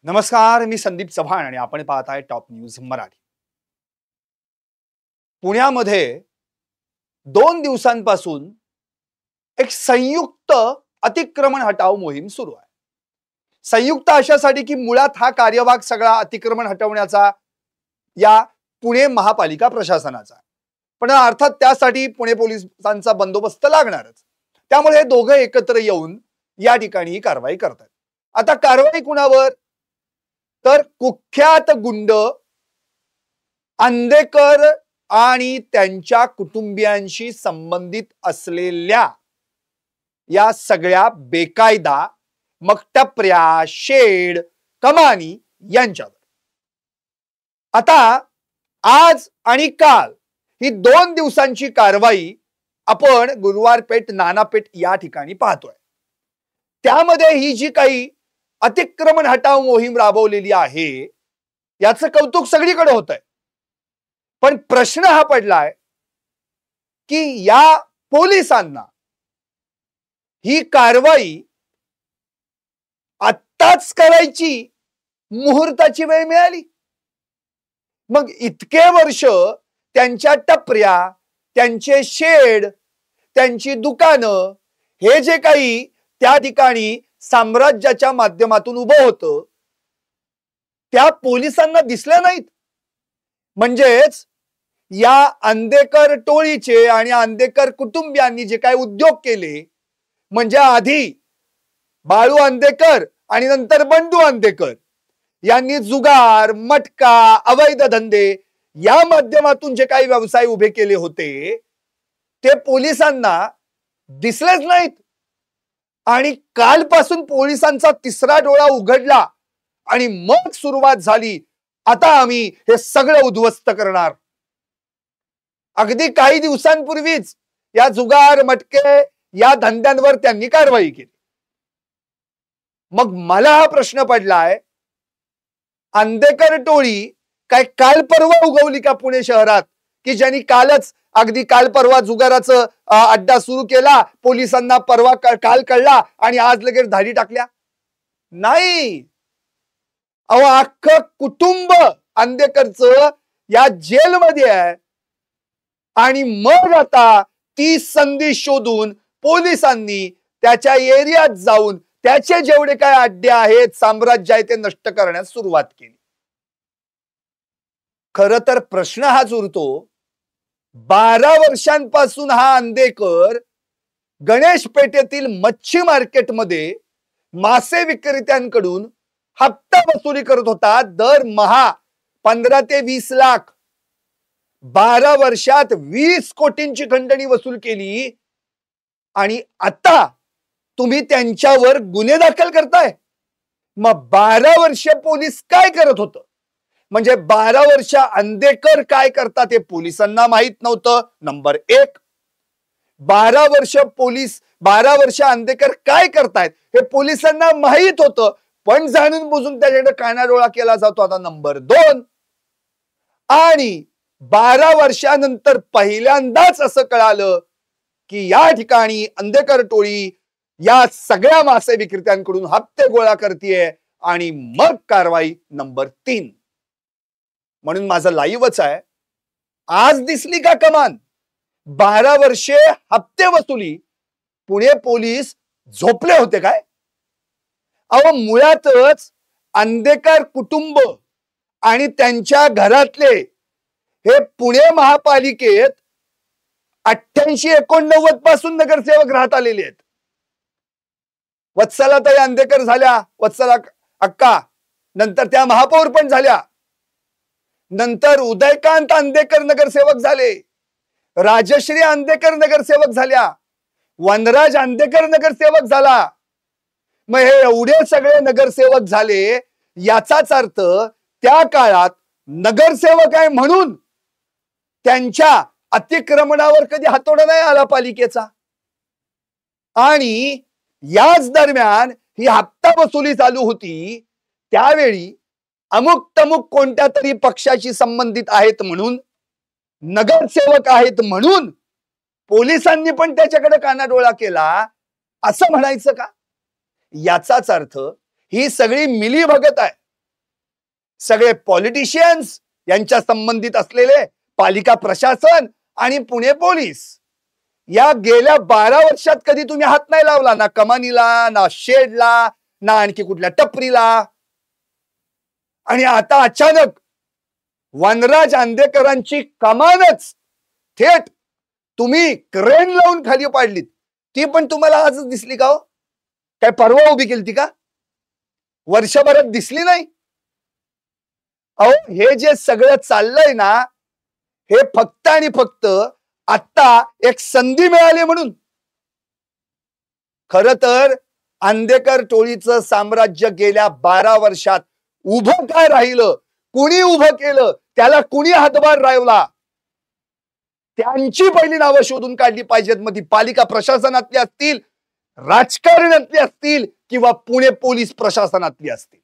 नमस्कार, मी संदीप चव्हाण आणि आपण पाहताय टॉप न्यूज मराठी। पुण्यामध्ये 2 दिवसांपासून एक संयुक्त अतिक्रमण हटाव मोहीम सुरू आहे। संयुक्त अशासाठी की मुळात हा कार्यभाग सगळा अतिक्रमण हटवण्याचा या पुणे महापालिका प्रशासनाचा, पण अर्थात त्यासाठी पुणे पोलिसांचा बंदोबस्त लागणारच। त्यामुळे हे दोघं एकत्र येऊन या ठिकाणी ही कारवाई करतात। आता कारवाई कुणावर? तर कुख्यात गुंड अंधेकर आणि त्यांच्या कुटुंबियांशी संबंधित असलेल्या या सगळ्या बेकायदा मग टपऱ्या, शेड, कमानी यांच्यावर आता आज आणि काल ही 2 दिवसांची कारवाई आपण गुरुवार पेठ, नाना पेठ या ठिकाणी पाहतोय। त्यामध्ये ही जी काही अतिक्रमण हटाव मोहीम राबवलेली आहे याचं कौतुक सगळीकडे होतंय, पण प्रश्न हा पडलाय की या पोलिसांना ही कारवाई आत्ताच करायची मुहूर्ताची वेळ मिळाली। मग इतके वर्ष त्यांच्या टपऱ्या, त्यांचे शेड, त्यांची दुकानं हे जे काही त्या ठिकाणी साम्राज्याच्या माध्यमातून उभं होतं त्या पोलिसांना दिसलं नाहीत। म्हणजेच या अंधेकर टोळीचे आणि अंधेकर कुटुंबियांनी जे काही उद्योग केले, म्हणजे आधी बाळू अंधेकर आणि नंतर बंडू अंधेकर यांनी जुगार, मटका, अवैध धंदे या माध्यमातून जे काही व्यवसाय उभे केले होते ते पोलिसांना दिसलेच नाहीत। आणि कालपासून पोलिसांचा तिसरा डोळा उघडला आणि मग सुरुवात झाली, आता आम्ही हे सगळं उद्ध्वस्त करणार। अगदी काही दिवसांपूर्वीच या जुगार, मटके या धंद्यांवर त्यांनी कारवाई केली। मग मला हा प्रश्न पडलाय, अंधेकर टोळी काय काल परवा उगवली का पुणे शहरात, की ज्यांनी कालच अगदी काल परवा जुगाराचं अड्डा सुरू केला, पोलिसांना परवा काल कळला आणि आज लगेच धाडी टाकल्या? नाही, अहो अख्खं कुटुंब अंधेकरचं या जेलमध्ये आहे। आणि मग आता ती संधी शोधून पोलिसांनी त्याच्या एरियात जाऊन त्याचे जेवढे काय अड्डे आहेत, साम्राज्य आहे, ते नष्ट करण्यास सुरुवात केली। खरं तर प्रश्न हाच उरतो, 12 वर्षांपासून हा अंधेकर गणेश पेठेतील मच्छी मार्केटमध्ये मासे विक्रेत्यांकडून हप्ता वसुली करत होता, दरमहा 15 ते 20 लाख। 12 वर्षात 20 कोटींची खंडणी वसूल केली आणि आता तुम्ही त्यांच्यावर गुन्हे दाखल करताय। मग 12 वर्ष पोलीस काय करत होतं? म्हणजे 12 वर्ष अंधेकर काय करतात हे पोलिसांना माहित नव्हतं, नंबर 1। 12 वर्ष अंधेकर काय करतायत हे पोलिसांना माहित होतं, पण जाणून बुजून त्याच्याकडे कानाडोळा केला जातो, आता नंबर 2। आणि 12 वर्षानंतर पहिल्यांदाच असं कळालं की या ठिकाणी अंधेकर टोळी या सगळ्या मासे विक्रेत्यांकडून हप्ते गोळा करतेय, आणि मग कारवाई नंबर 3। म्हणून माझं लाईव्हच आहे, आज दिसली का कमान? 12 वर्षे हप्ते वसुली, पुणे पोलीस झोपले होते काय? अहो मुळातच अंधेकर कुटुंब आणि त्यांच्या घरातले हे पुणे महापालिकेत 88-89 पासून नगरसेवक राहत आलेले आहेत। वत्सलाताई अंधेकर झाल्या, वत्सला अक्का, नंतर त्या महापौर पण झाल्या, नंतर उदयकांत अंधेकर नगरसेवक झाले, राजश्री अंधेकर नगरसेवक झाल्या, वनराज अंधेकर नगरसेवक झाला। मग हे एवढे सगळे नगरसेवक झाले, याचाच अर्थ त्या काळात नगरसेवक आहे म्हणून त्यांच्या अतिक्रमणावर कधी हातोडा नाही आला पालिकेचा। आणि याच दरम्यान ही हप्ता वसुली चालू होती, त्यावेळी अमुक तमुक कोणत्या तरी पक्षाशी संबंधित आहेत म्हणून, नगरसेवक आहेत म्हणून पोलिसांनी पण त्याच्याकडे कानाडोळा केला, असं म्हणायचं का? याचाच अर्थ ही सगळी मिलीभगत आहे। सगळे पॉलिटिशियन्स, यांच्या संबंधित असलेले पालिका प्रशासन आणि पुणे पोलीस, या गेल्या 12 वर्षात कधी तुम्ही हात नाही लावला, ना कमानीला, ना शेडला, ना आणखी कुठल्या टपरीला. आणि आता अचानक वनराज अंधेकरांची कमानच थेट तुम्ही क्रेन लावून खाली पाडलीत. ती पण तुम्हाला आजच दिसली का हो? काय परवा उभी केली ती का? वर्षभरात दिसली नाही? अहो, हे जे सगळं चाललंय ना, हे फक्त आणि फक्त आता एक संधी मिळाली म्हणून. खर तर अंधेकर टोळीचं साम्राज्य गेल्या 12 वर्षात उभं काय राहिलं, कुणी उभं केलं, त्याला कुणी हातभार राहिला, त्यांची पहिली नावं शोधून काढली पाहिजेत. मग ती पालिका प्रशासनातली असतील, राजकारणातली असतील किंवा पुणे पोलीस प्रशासनातली असतील.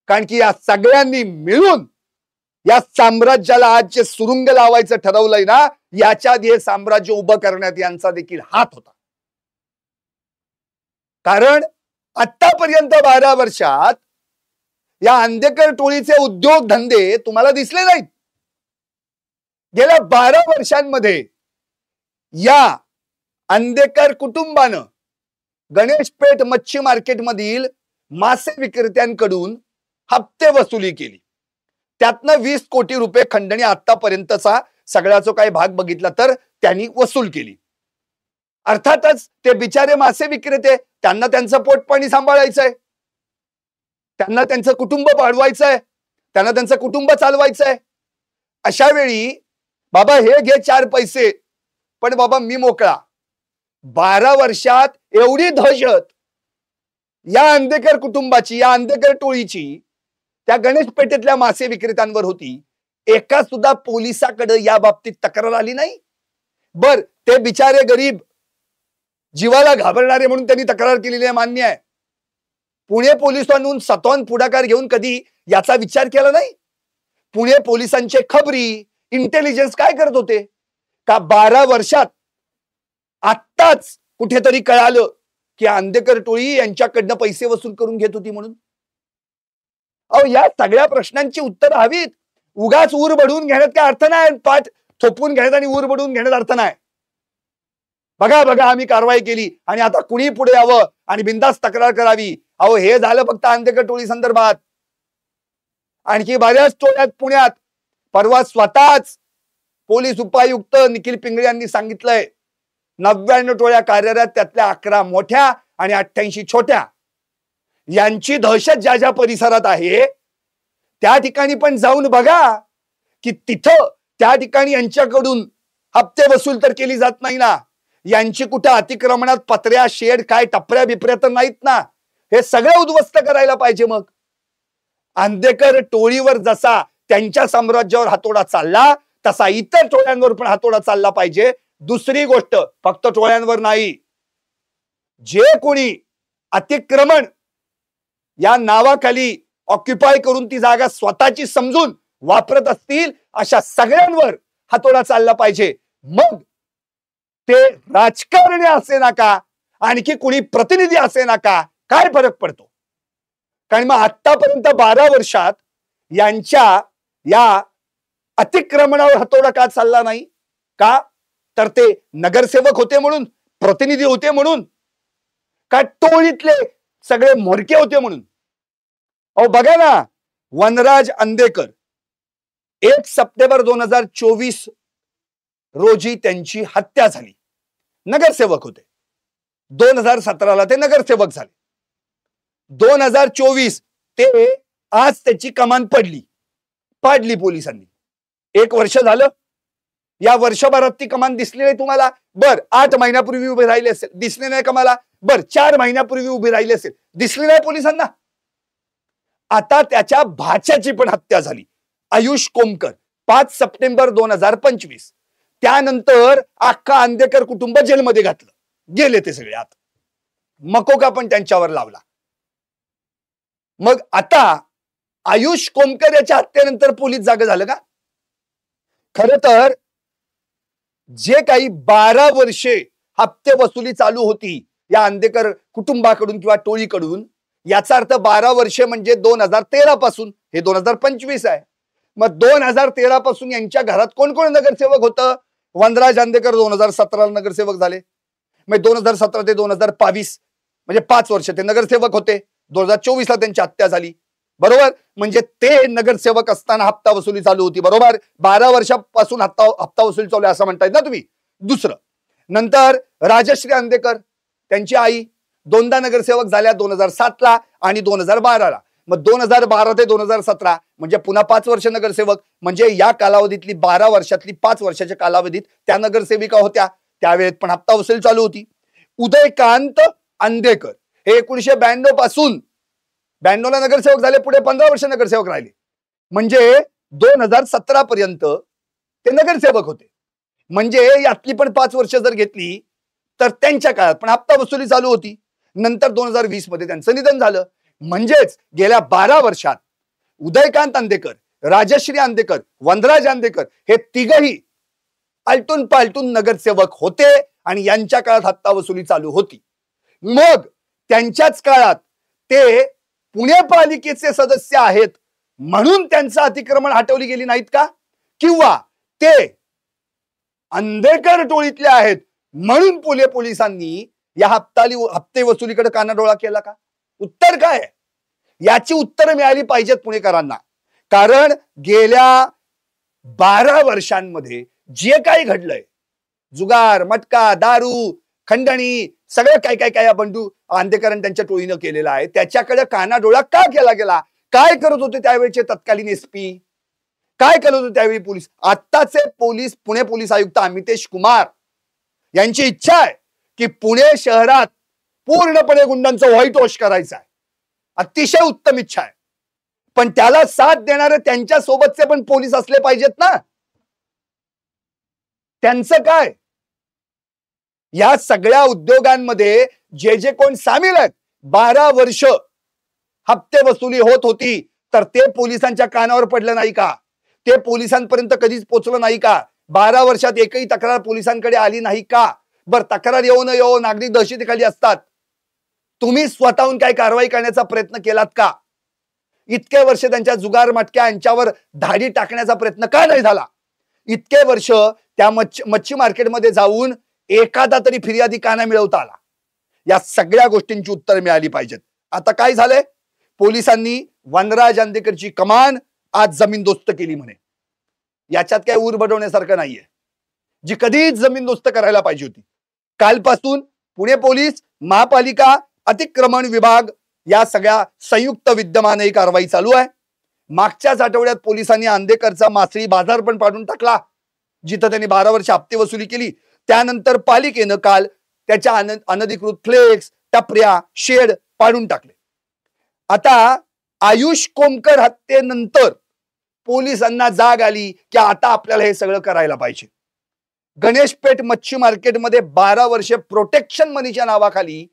कारण की या सगळ्यांनी मिळून या साम्राज्याला आज जे सुरुंग लावायचं ठरवलंय ना, याच्या आधी हे साम्राज्य उभं करण्यात यांचा देखील हात होता. कारण आतापर्यंत 12 वर्षात या अंधेकर टोळीचे उद्योग धंदे तुम्हाला दिसले नाहीत. गेल्या 12 वर्षांमध्ये या अंधेकर कुटुंबानं गणेश पेठ मच्छी मार्केट मधील मासे विक्रेत्यांकडून हप्ते वसुली केली. त्यातनं 20 कोटी रुपये खंडणी आतापर्यंतचा सगळ्याचा काही भाग बघितला तर त्यांनी वसूल केली. अर्थातच ते बिचारे मासे विक्रेते, त्यांना त्यांचं पोटपाणी सांभाळायचंय, त्यांना त्यांचं कुटुंब वाढवायचंय, त्यांना त्यांचं कुटुंब चालवायचंय. अशा वेळी बाबा हे घे 4 पैसे, पण बाबा मी मोकळा. 12 वर्षात एवढी दहशत या अंधेकर कुटुंबाची, या अंधेकर टोळीची त्या गणेश पेठेतल्या मासे विक्रेत्यांवर होती. एका सुद्धा पोलिसाकडे या बाबतीत तक्रार आली नाही. बर, ते बिचारे गरीब, जीवाला घाबरणारे म्हणून त्यांनी तक्रार केलेली आहे, मान्य आहे. पुणे पोलिसांकडून स्वतःहून पुढाकार घेऊन कधी याचा विचार केला नाही? पुणे पोलिसांचे खबरी, इंटेलिजन्स काय करत होते का 12 वर्षात आत्ताच कुठेतरी कळालं की अंधेकर टोळी यांच्याकडनं पैसे वसूल करून घेत होती म्हणून? अहो, या सगळ्या प्रश्नांची उत्तर हवीत. उगाच ऊर बढवून घेण्यात काय अर्थ नाही, पाठ थोपवून घेण्यात आणि ऊर बढवून घेण्यात अर्थ नाही. बघा बघा आम्ही कारवाई केली आणि आता कुणी पुढे यावं आणि बिंदास तक्रार करावी. अहो, हे झालं फक्त अंधेकर टोळी संदर्भात. आणखी बऱ्याच टोळ्यात पुण्यात परवा स्वतःच पोलीस उपायुक्त निखिल पिंगळे यांनी सांगितलंय 99 टोळ्या कार्यरत, त्यातल्या 11 मोठ्या आणि 88 छोट्या. यांची दहशत ज्या ज्या परिसरात आहे त्या ठिकाणी पण जाऊन बघा की तिथं त्या ठिकाणी यांच्याकडून हप्ते वसूल तर केली जात नाही ना. यांची कुठं अतिक्रमणात पत्र्या, शेड, काय टपऱ्या बिपऱ्या तर नाहीत ना. हे सगळं उद्ध्वस्त करायला पाहिजे. मग अंधेकर टोळीवर जसा त्यांच्या साम्राज्यावर हातोडा चालला तसा इतर टोळ्यांवर पण हातोडा चालला पाहिजे. दुसरी गोष्ट, फक्त टोळ्यांवर नाही, जे कोणी अतिक्रमण या नावाखाली ऑक्युपाय करून ती जागा स्वतःची समजून वापरत असतील अशा सगळ्यांवर हातोडा चालला पाहिजे. मग ते राजकारणी असे ना का, आणखी कुणी प्रतिनिधी असे ना का, काय फरक पडतो? कारण मग आतापर्यंत 12 वर्षात यांच्या या अतिक्रमणावर हातोडा का चालला नाही? का तर ते नगरसेवक होते म्हणून, प्रतिनिधी होते म्हणून, का टोळीतले सगळे म्होरके होते म्हणून? अहो बघा ना, वनराज अंधेकर 1 सप्टेंबर 2024 रोजी त्यांची हत्या झाली. नगरसेवक होते. 2017ला ते नगरसेवक झाले. 2024 ते आज त्याची कमान पाडली पोलिसांनी. 1 वर्ष झालं. या वर्षभरात ती कमान दिसली नाही तुम्हाला? बर, 8 महिन्यापूर्वी उभे राहिले असेल, दिसले नाही कमाला. बर, 4 महिन्यापूर्वी उभे राहिले असेल, दिसली नाही पोलिसांना. आता त्याच्या भाच्याची पण हत्या झाली, आयुष कोमकर, 5 सप्टेंबर 2025. त्यानंतर अख्खा अंधेकर कुटुंब जेलमध्ये घातलं गेले ते सगळे. आत मकोका पण त्यांच्यावर लावला. मग आता आयुष कोमकर याच्या हत्येनंतर पोलीस जागे झालं का? खर तर जे काही 12 वर्षे हप्ते वसुली चालू होती या अंधेकर कुटुंबाकडून किंवा टोळीकडून, याचा अर्थ 12 वर्षे म्हणजे 2013 पासून हे 2025 आहे. मग 2013 पासून यांच्या घरात कोण कोण नगरसेवक होतं? वनराज अंधेकर 2017 नगरसेवक झाले. मग 2017 ते 2022 म्हणजे 5 वर्ष ते नगरसेवक होते. 2024 ला त्यांची हत्या झाली. बरोबर, म्हणजे ते नगरसेवक असताना हप्ता वसुली चालू होती. बरोबर, 12 वर्षापासून हप्ता वसुली चालू आहे असं म्हणतायत ना तुम्ही. दुसरं, नंतर राजश्री अंधेकर त्यांची आई दोनदा नगरसेवक झाल्या, 2007 ला आणि 2012 ला. मग 2012 ते 2017 म्हणजे पुन्हा 5 वर्ष नगरसेवक. म्हणजे या कालावधीतली 12 वर्षातली 5 वर्षाच्या कालावधीत त्या नगरसेविका होत्या. त्यावेळेत पण हप्ता वसुली चालू होती. उदयकांत अंधेकर हे 1992 पासून 92 ला नगरसेवक झाले, पुढे 15 वर्ष नगरसेवक राहिले. म्हणजे 2017 पर्यंत ते नगरसेवक होते. म्हणजे यातली पण 5 वर्ष जर घेतली तर त्यांच्या काळात पण हप्ता वसुली चालू होती. नंतर 2020 मध्ये त्यांचं निधन झालं. म्हणजेच गेल्या 12 वर्षात उदयकांत अंधेकर, राजश्री अंधेकर, वनराज अंधेकर हे तिघही आलटून पालटून नगरसेवक होते आणि यांच्या काळात हप्ता वसुली चालू होती. मग त्यांच्याच काळात ते पुणे पालिकेचे सदस्य आहेत म्हणून त्यांचं अतिक्रमण हटवली गेली नाहीत का? किंवा ते अंधेकर टोळीतले आहेत म्हणून पुणे पोलिसांनी या हप्ते वसुलीकडे कानाडोळा केला का? उत्तर काय? याची उत्तरं मिळाली पाहिजेत पुणेकरांना. कारण गेल्या 12 वर्षांमध्ये जे काही घडलंय, जुगार, मटका, दारू, खंडणी, सगळं काय काय काय बंडू अंधेकरांनी त्यांच्या टोळीनं केलेलं आहे. त्याच्याकडे कानाडोळा का केला गेला? काय करत होते त्यावेळेचे तत्कालीन एसपी? काय करत होते त्यावेळी पोलीस? आत्ताचे पोलीस, पुणे पोलीस आयुक्त अमितेश कुमार यांची इच्छा आहे की पुणे शहरात पूर्णपणे गुंडांचं व्हाईट वॉश करायचं आहे. अतिशय उत्तम इच्छा आहे. पण त्याला साथ देणारे त्यांच्या सोबतचे पण पोलीस असले पाहिजेत ना. त्यांचं काय? या सगळ्या उद्योगांमध्ये जे जे कोण सामील आहेत, 12 वर्ष हप्ते वसुली होत होती, तर ते पोलिसांच्या कानावर पडलं नाही का? ते पोलिसांपर्यंत कधीच पोहोचलं नाही का? 12 वर्षात एकही तक्रार पोलिसांकडे आली नाही का? बर, तक्रार येऊ न येऊ नागरिक दहशतीखाली असतात. तुम्ही स्वतःहून काय कारवाई करण्याचा प्रयत्न केलात का? इतके वर्ष त्यांच्या जुगार मटक्या यांच्यावर धाडी टाकण्याचा प्रयत्न का नाही झाला? इतके वर्ष त्या मच्छी मार्केटमध्ये जाऊन एखादा तरी फिर्यादी का नाही मिळवता आला? या सगळ्या गोष्टींची उत्तर मिळाली पाहिजेत. आता काय झालंय? पोलिसांनी वनराज अंधेकरची कमान आज जमीनदोस्त केली म्हणे. याच्यात काय ऊर बडवण्यासारखं नाहीये, जी कधीच जमीनदोस्त करायला पाहिजे होती. कालपासून पुणे पोलीस, महापालिका, अतिक्रमण विभाग या सगळ्या संयुक्त विद्यमाने कारवाई चालू आहे. मागच्याच आठवड्यात पोलिसांनी अंधेकरचा मासळी बाजार पण पाडून टाकला, जिथं त्यांनी 12 वर्ष हप्ते वसुली केली. त्यानंतर पालिकेनं काल त्याच्या अनधिकृत फ्लेक्स, टपऱ्या, शेड पाडून टाकले. आता आयुष कोमकर हत्येनंतर पोलिसांना जाग आली की आता आपल्याला हे सगळं करायला पाहिजे. गणेशपेठ मच्छी मार्केटमध्ये 12 वर्षे प्रोटेक्शन मनीच्या नावाखाली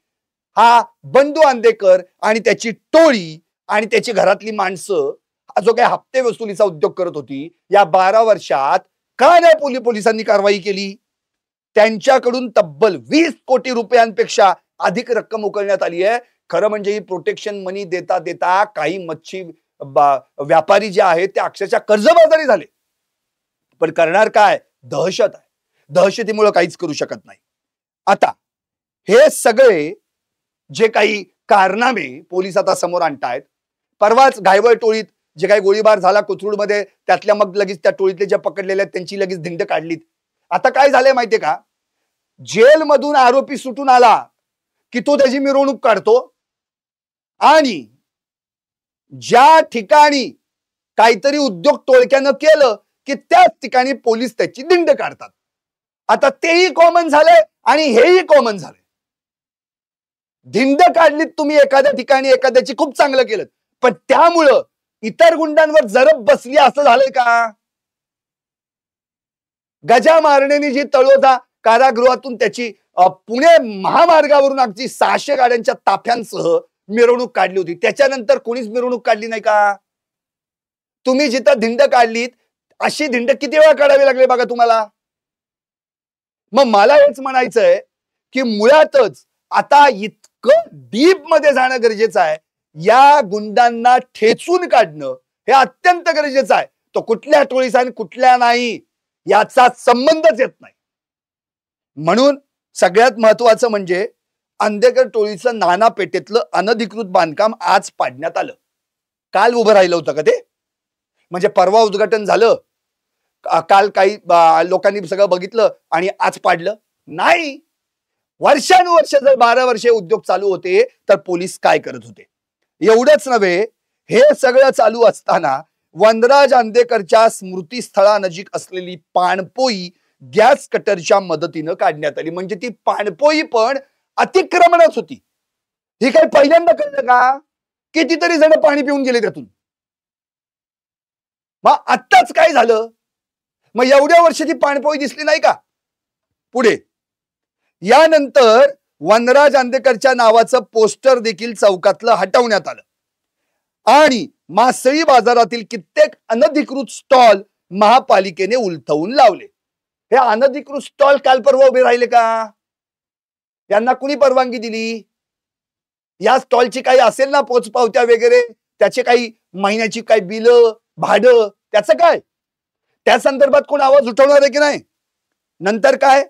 हा बंडू अंधेकर आणि त्याची टोळी आणि त्याची घरातली माणसं हा जो काही हप्ते वसुलीचा उद्योग करत होती, या 12 वर्षात का नाही पोलिसांनी कारवाई केली? त्यांच्याकडून तब्बल 20 कोटी रुपयांपेक्षा अधिक रक्कम उकळण्यात आली आहे. खरं म्हणजे ही प्रोटेक्शन मनी देता देता काही मच्छी व्यापारी जे आहेत ते अक्षरशः कर्जबाजारी झाले. पण करणार काय? दहशत आहे. दहशतीमुळे काहीच करू शकत नाही. आता हे सगळे जे काही कारनामे पोलीस आता समोर आणतायत, परवाच घायवळ टोळीत जे काही गोळीबार झाला कोथरूडमध्ये, त्यातल्या मग लगेच त्या टोळीतले जे पकडलेले आहेत त्यांची लगेच धिंड काढलीत. आता काय झालंय माहितीये का? जेल मधून आरोपी सुटून आला की तो त्याची मिरवणूक काढतो आणि ज्या ठिकाणी काहीतरी उद्योग टोळक्यानं केलं की त्याच ठिकाणी पोलीस त्याची धिंड काढतात. आता तेही कॉमन झालंय आणि हेही कॉमन झालंय. धिंड काढलीत तुम्ही एखाद्या ठिकाणी, एखाद्याची खूप चांगलं केलं, पण त्यामुळं इतर गुंडांवर जरब बसली असं झालंय का? गजा मारण्याने जी तळोजा कारागृहातून त्याची पुणे महामार्गावरून अगदी 600 गाड्यांच्या ताफ्यांसह मिरवणूक काढली होती, त्याच्यानंतर कोणीच मिरवणूक काढली नाही का? तुम्ही जिथं धिंड काढलीत अशी धिंड किती वेळा काढावी लागली बघा तुम्हाला. मग मला हेच म्हणायचंय की मुळातच आता इतकं डीप मध्ये जाणं गरजेचं आहे. या गुंडांना ठेचून काढणं हे अत्यंत गरजेचं आहे. तो कुठल्या टोळीचा आणि कुठल्या नाही याचा संबंधच येत नाही. म्हणून सगळ्यात महत्वाचं म्हणजे अंधेकर टोळीचं नाना पेठेतलं अनधिकृत बांधकाम आज पाडण्यात आलं. काल उभं राहिलं होतं का ते? म्हणजे परवा उद्घाटन झालं, काल काही लोकांनी सगळं बघितलं आणि आज पाडलं? नाही. वर्षानुवर्ष जर 12 वर्षे उद्योग चालू होते तर पोलीस काय करत होते? एवढंच नव्हे, हे सगळं चालू असताना वनराज अंधेकरच्या स्मृतीस्थळानजीक असलेली पाणपोई गॅस कटरच्या मदतीनं काढण्यात आली. म्हणजे ती पाणपोई पण अतिक्रमणच होती. हे काही पहिल्यांदा कळलं का? कितीतरी जण पाणी पिऊन गेले त्यातून. मग आत्ताच काय झालं? मग एवढ्या वर्ष ती पाणपोई दिसली नाही का? पुढे यानंतर वनराज अंधेकरच्या नावाचं पोस्टर देखील चौकातलं हटवण्यात आलं आणि मासळी बाजारातील कित्येक अनधिकृत स्टॉल महापालिकेने उलथवून लावले. हे अनधिकृत स्टॉल काल परवा उभे राहिले का? यांना कुणी परवानगी दिली? या स्टॉलची काही असेल ना पोचपावत्या वगैरे, त्याचे काही महिन्याची काही बिल, भाडं, त्याचं काय? त्या संदर्भात कोण आवाज उठवणार आहे की नाही? नंतर काय?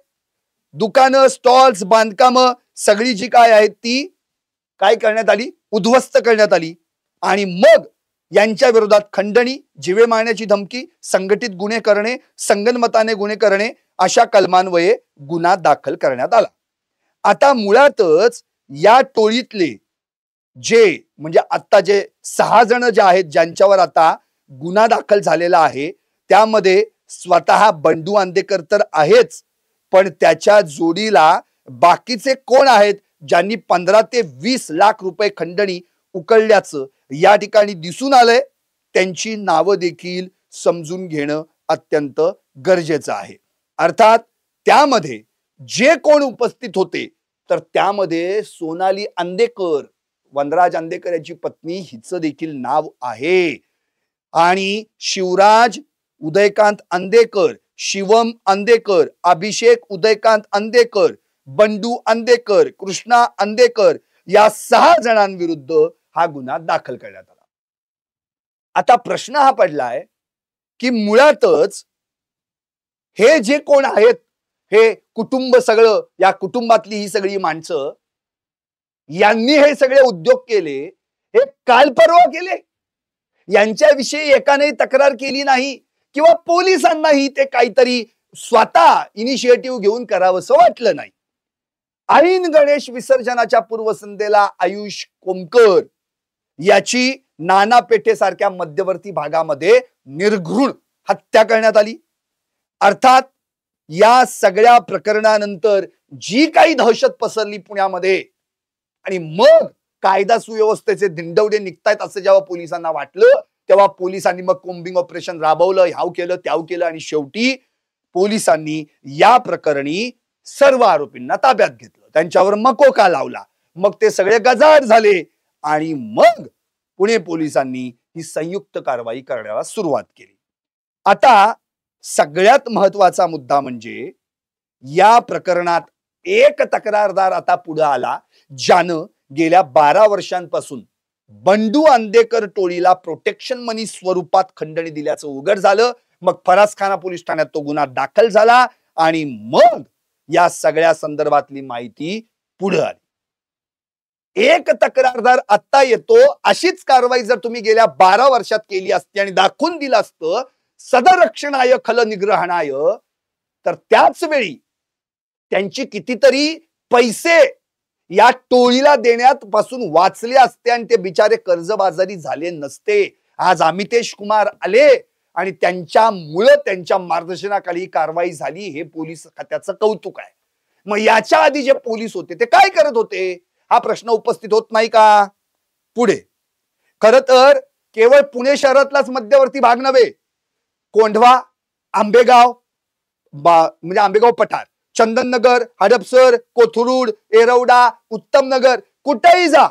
दुकानं, स्टॉल्स, बांधकामं सगळी जी काय आहेत ती काय करण्यात आली? उद्ध्वस्त करण्यात आली. आणि मग यांच्या विरोधात खंडणी, जीवे मारण्याची धमकी, संघटित गुन्हे करणे, संगनमताने गुन्हे करणे अशा कलमान्वये गुन्हा दाखल करण्यात आला. आता मुळातच या टोळीतले जे म्हणजे आता जे 6 जण जे आहेत ज्यांच्यावर आता गुन्हा दाखल झालेला आहे, त्यामध्ये स्वतः बंडू अंधेकर तर आहेच, पण त्याच्या जोडीला बाकीचे कोण आहेत ज्यांनी 15 ते 20 लाख रुपये खंडणी उकळल्याचं या ठिकाणी दिसून आलंय. त्यांची नावं देखील समजून घेणं अत्यंत गरजेचं आहे. अर्थात त्यामध्ये जे कोण उपस्थित होते तर त्यामध्ये सोनाली अंधेकर, वनराज अंधेकर याची पत्नी, हिचं देखील नाव आहे. आणि शिवराज उदयकांत अंधेकर, शिवम अंधेकर, अभिषेक उदयकांत अंधेकर, बंडू अंधेकर, कृष्णा अंधेकर या 6 जणांविरुद्ध हा गुन्हा दाखल करण्यात आला. आता प्रश्न हा पडलाय की मुळातच हे जे कोण आहेत, हे कुटुंब सगळं, या कुटुंबातली ही सगळी माणसं, यांनी हे सगळे उद्योग केले, हे काल परवा केले? यांच्याविषयी एकाने तक्रार केली नाही किंवा पोलिसांनाही ते काहीतरी स्वतः इनिशिएटिव्ह घेऊन करावंसं वाटलं नाही. ऐन गणेश विसर्जनाच्या पूर्वसंध्येला आयुष कोमकर याची नाना पेठेसारख्या मध्यवर्ती भागामध्ये निर्घृण हत्या करण्यात आली. अर्थात या सगळ्या प्रकरणानंतर जी काही दहशत पसरली पुण्यामध्ये आणि मग कायदा सुव्यवस्थेचे दिंडवडे निघतायत असं जेव्हा पोलिसांना वाटलं, तेव्हा पोलिसांनी मग कोम्बिंग ऑपरेशन राबवलं, ह्याव केलं त्याव केलं आणि शेवटी पोलिसांनी या प्रकरणी सर्व आरोपींना ताब्यात घेतलं, त्यांच्यावर मकोका लावला. मग ते सगळे गजाआड झाले आणि मग पुणे पोलिसांनी ही संयुक्त कारवाई करण्याला सुरुवात केली. आता सगळ्यात महत्वाचा मुद्दा म्हणजे या प्रकरणात एक तक्रारदार आता पुढे आला, ज्यानं गेल्या 12 वर्षांपासून बंडू अंधेकर टोळीला प्रोटेक्शन मनी स्वरूपात खंडणी दिल्याचं उघड झालं. मग फरासखाना पोलीस ठाण्यात तो गुन्हा दाखल झाला आणि मग या सगळ्या संदर्भातली माहिती पुढे आली. एक तक्रारदार आता येतो, अशीच कारवाई जर तुम्ही गेल्या 12 वर्षात केली असती आणि दाखवून दिलं असतं सदरक्षणाय खल निग्रहणाय, तर त्याच वेळी त्यांची कितीतरी पैसे या टोळीला देण्यात पासून वाचले असते आणि ते बिचारे कर्जबाजारी झाले नसते. आज अमितेश कुमार आले आणि त्यांच्यामुळे, त्यांच्या मार्गदर्शनाखाली कारवाई झाली, हे पोलीस खात्याचं कौतुक आहे. मग याच्या आधी जे पोलीस होते ते काय करत होते हा प्रश्न उपस्थित होत नाही का? पुढे खर तर केवळ पुणे शहरातलाच मध्यवर्ती भाग नव्हे, कोंढवा, आंबेगाव, म्हणजे आंबेगाव पठार, चंदननगर, हडपसर, कोथरूड, एरवडा, उत्तमनगर, कुठेही जा,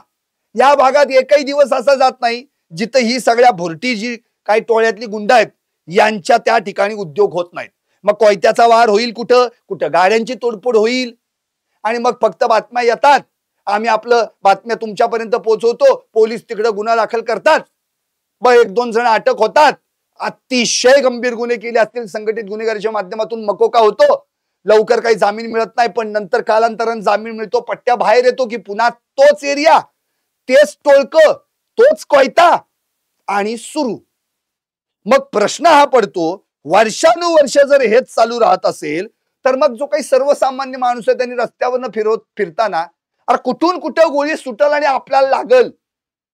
या भागात एकही दिवस असा जात नाही जिथं ही सगळ्या भुरटी जी काही टोळ्यातली गुंड आहेत यांच्या त्या ठिकाणी उद्योग होत नाहीत. मग कोयत्याचा वार होईल, कुठं कुठं गाड्यांची तोडफोड होईल आणि मग फक्त बातम्या येतात, आम्ही आपलं बातम्या तुमच्यापर्यंत पोहोचवतो, पोलीस तिकडे गुन्हा दाखल करतात. एक दोन जण अटक होतात, अतिशय गंभीर गुन्हे केले असतील संघटित गुन्हेगारीच्या माध्यमातून मकोका होतो, लवकर काही जामीन मिळत नाही, पण नंतर कालांतराने जामीन मिळतो, पट्ट्या बाहेर येतो की पुन्हा तोच एरिया, तेच टोळकं, तोच कोयता आणि सुरू. मग प्रश्न हा पडतो, वर्षानुवर्ष जर हेच चालू राहत असेल तर मग जो काही सर्वसामान्य माणूस आहे त्यांनी रस्त्यावरनं फिरताना अरे कुठून कुठं गोळी सुटल आणि आपल्याला लागल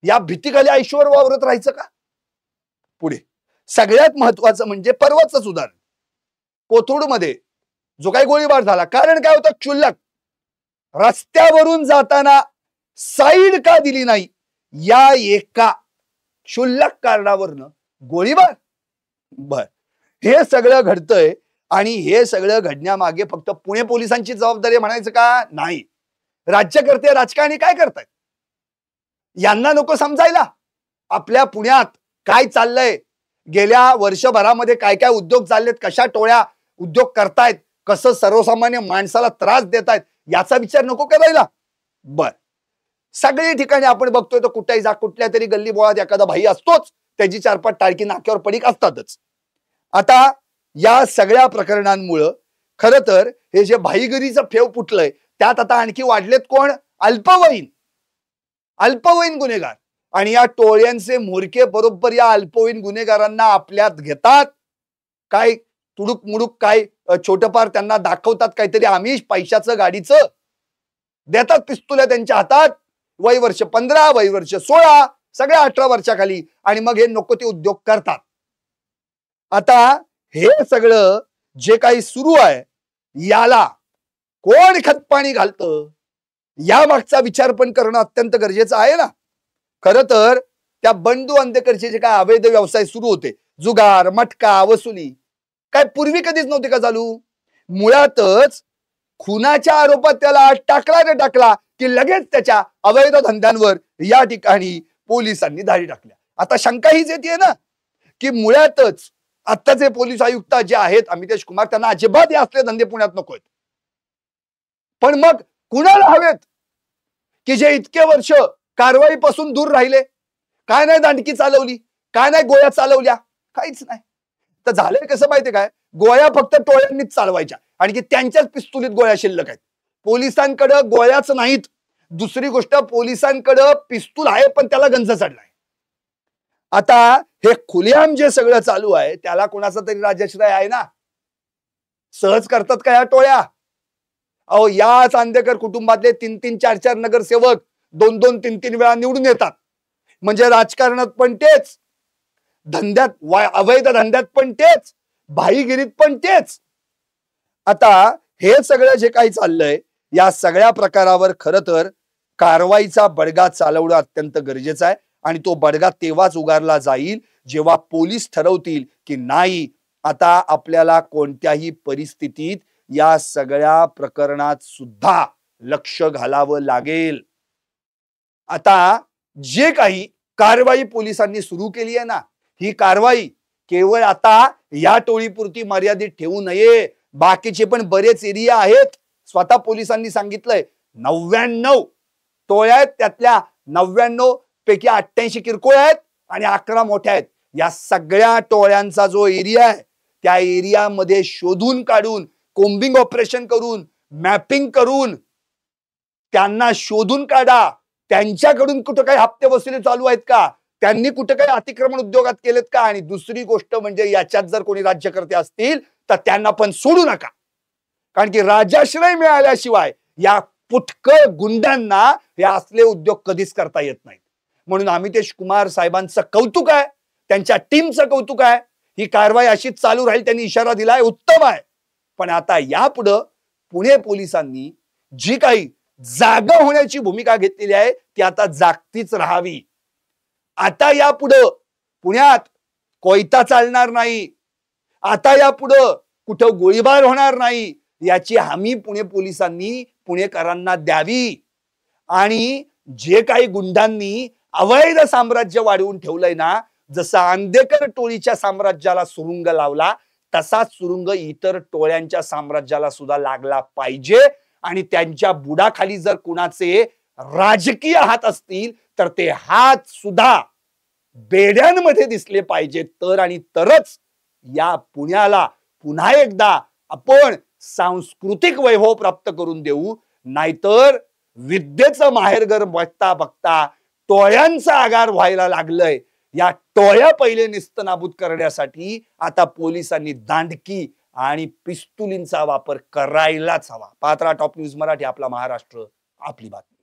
या भीतीखाली आयुष्यभर वावरत राहायचं का? पुढे सगळ्यात महत्वाचं म्हणजे परवाच उदाहरण, कोथरूडमध्ये जो काही गोळीबार झाला, कारण काय होतं, क्षुल्लक रस्त्यावरून जाताना साईड का दिली नाही या एका क्षुल्लक कारणावरनं गोळीबार. बर, हे सगळं घडतंय आणि हे सगळं घडण्यामागे फक्त पुणे पोलिसांची जबाबदारी म्हणायचं का? नाही. राज्यकर्ते राजकारणी काय करतायत यांना नको समजायला? आपल्या पुण्यात काय चाललंय, गेल्या वर्षभरामध्ये काय काय उद्योग चाललेत, कशा टोळ्या उद्योग करतायत, कसं सर्वसामान्य माणसाला त्रास देतायत, याचा विचार नको करायला? बर, सगळी ठिकाणी आपण बघतोय तर कुठेही जा, कुठल्या तरी गल्ली बोळात एखादा भाई असतोच, त्याची 4-5 टाळकी नाक्यावर पडीक असतातच. आता या सगळ्या प्रकरणांमुळं खर तर हे जे भाईगिरीचं फेव फुटलंय त्यात आता आणखी वाढलेत कोण? अल्पवयीन गुन्हेगार. आणि या टोळ्यांचे म्होरके बरोबर या अल्पवयीन गुन्हेगारांना आपल्यात घेतात, काय तुडुक मुडुक काय छोटफार त्यांना दाखवतात काहीतरी आमिष पैशाचं गाडीचं, देतात पिस्तुल्या त्यांच्या हातात, वय वर्ष 15, वय वर्ष 16, सगळ्या 18 वर्षाखाली, आणि मग हे नको ते उद्योग करतात. आता हे सगळं जे काही सुरू आहे याला कोण खतपाणी घालतं या मागचा विचार पण करणं अत्यंत गरजेचं आहे ना. खर तर त्या बंडू अंधेकरचे जे काय अवैध व्यवसाय सुरू होते, जुगार, मटका, वसुली, काय पूर्वी कधीच नव्हते का चालू? मुळातच खुनाच्या आरोपात त्याला टाकला की लगेच त्याच्या अवैध धंद्यांवर या ठिकाणी पोलिसांनी धाडी टाकल्या. आता शंका हीच येते ना की मुळातच आत्ताचे पोलीस आयुक्त जे आहेत अमितेश कुमार, त्यांना अजिबात हे असले धंदे पुण्यात नकोत. पण मग कुणाला हवेत की जे इतके वर्ष कारवाईपासून दूर राहिले? काय नाही दांडकी चालवली, काय नाही गोळ्या चालवल्या, काहीच नाही. तर झालंय कसं माहितीये काय, गोळ्या फक्त टोळ्यांनीच चालवायच्या आणि की त्यांच्याच पिस्तुलीत गोळ्या शिल्लक आहेत. पोलिसांकडे गोळ्याच नाहीत. दुसरी गोष्ट, पोलिसांकडे पिस्तूल आहे पण त्याला गंज चढलाय. आता हे खुलेआम जे सगळं चालू आहे त्याला कोणाचा तरी राजाश्रय आहे ना. सहज करतात का या टोळ्या? अहो, याच अंधेकर कुटुंबातले 3-3, 4-4 नगरसेवक 2-2, 3-3 वेळा निवडून येतात. म्हणजे राजकारणात पण तेच, धंद्यात अवैध धंद्यात पण तेच, भाईगिरीत पण तेच. आता हे सगळं जे काही चाललंय या सगळ्या प्रकारावर खर तर कारवाईचा बडगा चालवणं अत्यंत गरजेचं आहे. आणि तो बडगा तेव्हाच उगारला जाईल जेव्हा पोलीस ठरवतील की नाही, आता आपल्याला कोणत्याही परिस्थितीत या सगळ्या प्रकरणात सुद्धा लक्ष घालावं लागेल. आता जे काही कारवाई पोलिसांनी सुरू केली आहे ना, ही कारवाई केवळ आता या टोळीपुरती मर्यादित ठेवू नये. बाकीचे पण बरेच एरिया आहेत. स्वतः पोलिसांनी सांगितलंय 99 टोळ्या आहेत, त्यातल्या 99 पैकी 88 किरकोळ आहेत आणि 11 मोठ्या आहेत. या सगळ्या टोळ्यांचा जो एरिया आहे त्या एरियामध्ये शोधून काढून, कोम्बिंग ऑपरेशन करून, मॅपिंग करून त्यांना शोधून काढा. त्यांच्याकडून कुठं काही हप्ते वसुली चालू आहेत का, त्यांनी कुठं काही अतिक्रमण उद्योगात केलेत का. आणि दुसरी गोष्ट म्हणजे याच्यात जर कोणी राज्यकर्ते असतील तर त्यांना पण सोडू नका, कारण की राजाश्रय मिळाल्याशिवाय या पुटकळ गुंडांना हे असले उद्योग कधीच करता येत नाहीत. म्हणून अमितेश कुमार साहेबांचं कौतुक आहे, त्यांच्या टीमचं कौतुक आहे. ही कारवाई अशीच चालू राहील, त्यांनी इशारा दिलाय, उत्तम आहे. पण आता यापुढं पुणे पोलिसांनी जी काही जागा होण्याची भूमिका घेतलेली आहे ती आता जागतीच राहावी. आता यापुढं पुण्यात कोयता चालणार नाही, आता यापुढं कुठं गोळीबार होणार नाही, याची हमी पुणे पोलिसांनी पुणेकरांना द्यावी. आणि जे काही गुंडांनी अवैध साम्राज्य वाढवून ठेवलंय ना, जसं अंधेकर टोळीच्या साम्राज्याला सुरुंग लावला तसाच सुरुंग इतर टोळ्यांच्या साम्राज्याला सुद्धा लागला पाहिजे. आणि त्यांच्या बुडाखाली जर कुणाचे राजकीय हात असतील तर ते हात सुद्धा बेड्यांमध्ये दिसले पाहिजे, तर आणि तरच या पुण्याला पुन्हा एकदा आपण सांस्कृतिक वैभव प्राप्त करून देऊ. नाहीतर विद्येचं माहेरघर बघता बघता टोळ्यांचा आगार व्हायला लागलंय. या टोळ्या पहिले निस्तनाबूत करण्यासाठी आता पोलिसांनी दांडकी आणि पिस्तुलींचा वापर करायलाच हवा. पात्रा टॉप न्यूज मराठी, आपला महाराष्ट्र, आपली बातमी.